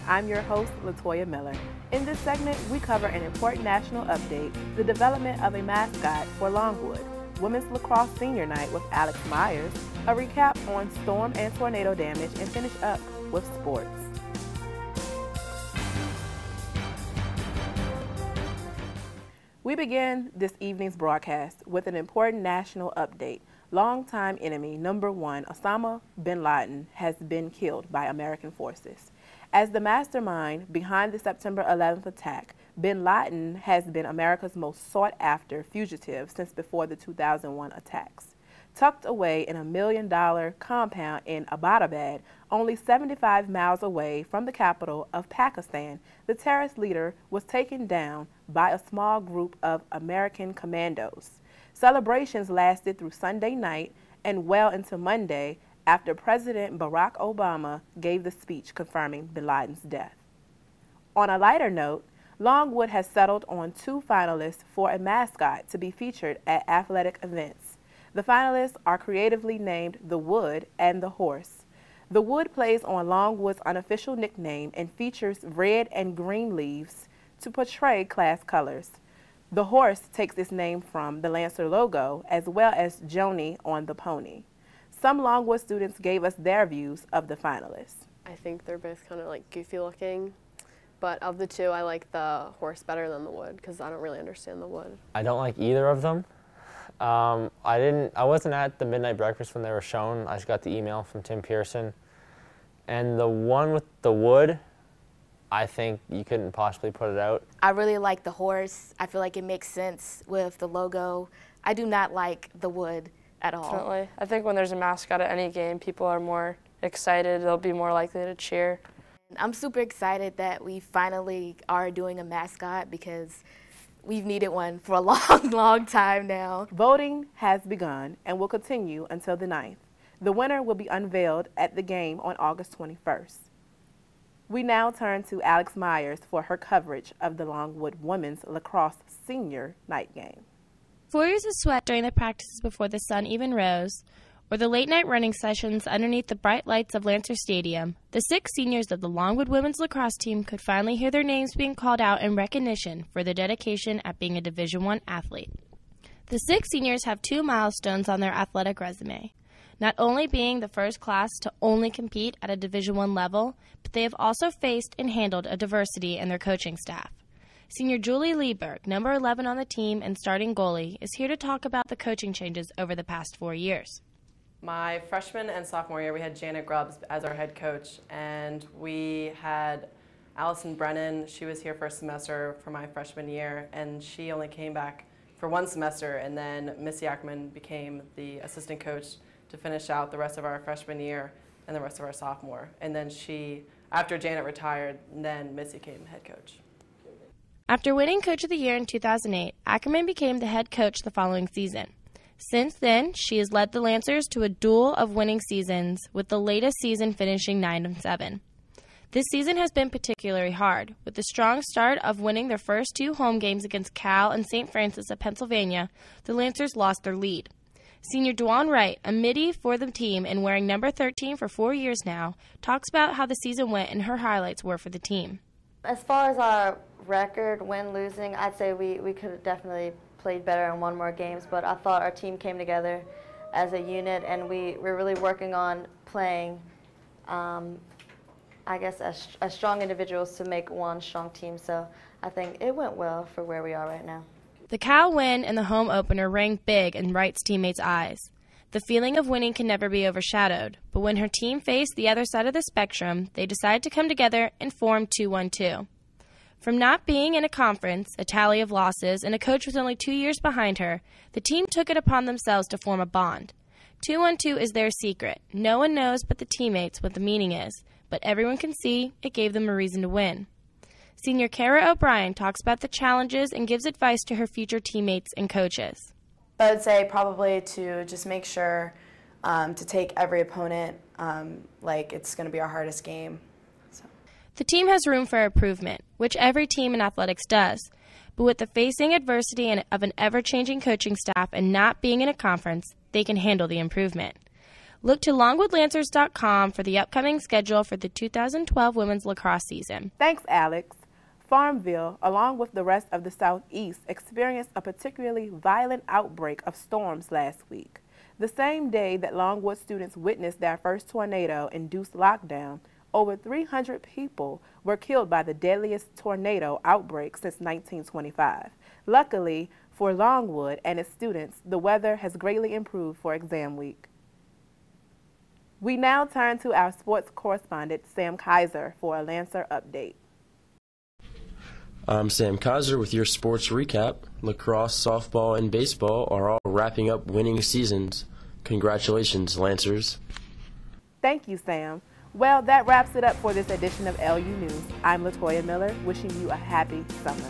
I'm your host, Latoya Miller. In this segment, we cover an important national update, the development of a mascot for Longwood, Women's Lacrosse Senior Night with Alex Myers, a recap on storm and tornado damage, and finish up with sports. We begin this evening's broadcast with an important national update. Longtime enemy number one, Osama bin Laden, has been killed by American forces. As the mastermind behind the September 11th attack, bin Laden has been America's most sought-after fugitive since before the 2001 attacks. Tucked away in a $1 million compound in Abbottabad, only 75 miles away from the capital of Pakistan, the terrorist leader was taken down by a small group of American commandos. Celebrations lasted through Sunday night and well into Monday after President Barack Obama gave the speech confirming bin Laden's death. On a lighter note, Longwood has settled on 2 finalists for a mascot to be featured at athletic events. The finalists are creatively named the Wood and the Horse. The Wood plays on Longwood's unofficial nickname and features red and green leaves to portray class colors. The Horse takes its name from the Lancer logo as well as Joni on the pony. Some Longwood students gave us their views of the finalists. I think they're both kind of like goofy looking, but of the 2, I like the Horse better than the Wood because I don't really understand the Wood. I don't like either of them. I wasn't at the midnight breakfast when they were shown. I just got the email from Tim Pearson. And the one with the Wood, I think you couldn't possibly put it out. I really like the Horse. I feel like it makes sense with the logo. I do not like the Wood at all. Definitely. I think when there's a mascot at any game, people are more excited. They'll be more likely to cheer. I'm super excited that we finally are doing a mascot because we've needed one for a long time now. Voting has begun and will continue until the 9th. The winner will be unveiled at the game on August 21st. We now turn to Alex Myers for her coverage of the Longwood Women's Lacrosse Senior Night game. 4 years of sweat during the practices before the sun even rose, or the late-night running sessions underneath the bright lights of Lancer Stadium, the 6 seniors of the Longwood women's lacrosse team could finally hear their names being called out in recognition for their dedication at being a Division I athlete. The 6 seniors have 2 milestones on their athletic resume, not only being the first class to only compete at a Division I level, but they have also faced and handled a diversity in their coaching staff. Senior Julie Lieberg, number 11 on the team and starting goalie, is here to talk about the coaching changes over the past 4 years. My freshman and sophomore year, we had Janet Grubbs as our head coach, and we had Allison Brennan. She was here for a semester for my freshman year, and she only came back for 1 semester, and then Missy Ackerman became the assistant coach to finish out the rest of our freshman year and the rest of our sophomore. And then after Janet retired, then Missy became head coach. After winning Coach of the Year in 2008, Ackerman became the head coach the following season. Since then, she has led the Lancers to a duel of winning seasons, with the latest season finishing 9-7. This season has been particularly hard. With the strong start of winning their first 2 home games against Cal and St. Francis of Pennsylvania, the Lancers lost their lead. Senior Dwan Wright, a middie for the team and wearing number 13 for 4 years now, talks about how the season went and her highlights were for the team. As far as our record, win-losing, I'd say we could have definitely played better and won more games, but I thought our team came together as a unit, and we're really working on playing, I guess, as strong individuals to make one strong team. So I think it went well for where we are right now. The Cal win and the home opener rang big in Wright's teammates' eyes. The feeling of winning can never be overshadowed, but when her team faced the other side of the spectrum, they decided to come together and form 2-1-2. From not being in a conference, a tally of losses, and a coach with only 2 years behind her, the team took it upon themselves to form a bond. 2-1-2 is their secret. No one knows but the teammates what the meaning is, but everyone can see it gave them a reason to win. Senior Kara O'Brien talks about the challenges and gives advice to her future teammates and coaches. I would say probably to just make sure to take every opponent like it's going to be our hardest game. So. The team has room for improvement, which every team in athletics does. But with the facing adversity of an ever-changing coaching staff and not being in a conference, they can handle the improvement. Look to longwoodlancers.com for the upcoming schedule for the 2012 women's lacrosse season. Thanks, Alex. Farmville, along with the rest of the Southeast, experienced a particularly violent outbreak of storms last week. The same day that Longwood students witnessed their first tornado-induced lockdown, over 300 people were killed by the deadliest tornado outbreak since 1925. Luckily for Longwood and its students, the weather has greatly improved for exam week. We now turn to our sports correspondent, Sam Kaiser, for a Lancer update. I'm Sam Kaiser with your sports recap. Lacrosse, softball, and baseball are all wrapping up winning seasons. Congratulations, Lancers. Thank you, Sam. Well, that wraps it up for this edition of LU News. I'm Latoya Miller, wishing you a happy summer.